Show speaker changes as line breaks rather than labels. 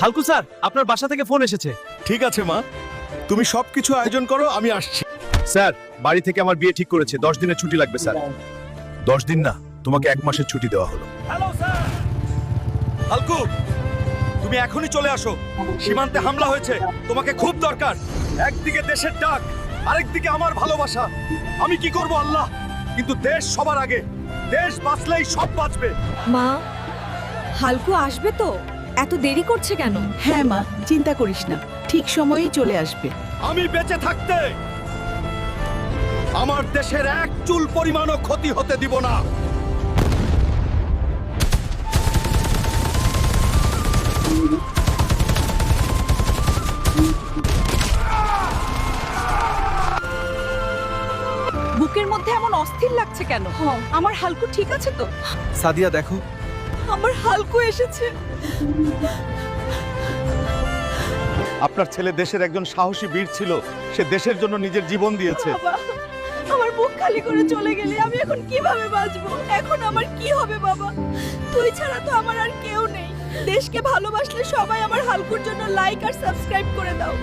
হালকু sir, আপনার বাসা থেকে ফোন এসেছে।
ঠিক আছে মা, তুমি সবকিছু আয়োজন করো, আমি আসছি।
স্যার, বাড়ি থেকে আমার বিয়ে ঠিক করেছে, 10 দিনের ছুটি লাগবে স্যার। 10 দিন না, তোমাকে 1 মাসের ছুটি দেওয়া হলো।
Hello sir. হালকু, তুমি এখনই চলে আসো, সীমান্তে হামলা হয়েছে, তোমাকে খুব দরকার। একদিকে দেশের ডাক, আরেকদিকে আমার ভালোবাসা। আমি কি করব আল্লাহ, কিন্তু দেশ সবার আগে। দেশ বাঁচলেই সব বাঁচবে।
মা, হালকু আসবে তো? এত দেরি করছে কেন?
হ্যাঁ মা, চিন্তা করিস না, ঠিক সময়েই চলে আসবে।
আমি বেঁচে থাকতে আমার দেশের এক চুল পরিমাণও ক্ষতি হতে দিব না।
বুকের মধ্যে এমন অস্থির লাগছে কেন? আমার হালকু ঠিক আছে তো?
সাদিয়া দেখো,
আমার হালকু এসেছে।
আপনার ছেলে দেশের একজন সাহসী বীর ছিল, সে দেশের জন্য নিজের জীবন দিয়েছে।
বাবা, আমার বুক খালি করে চলে গেলে আমি এখন কিভাবে বাঁচবো? এখন আমার কি হবে বাবা? তুই ছাড়া তো আমার আর কেউ নেই। দেশকে ভালোবাসলে সবাই আমার হালকুর জন্য লাইক আর সাবস্ক্রাইব করে দাও।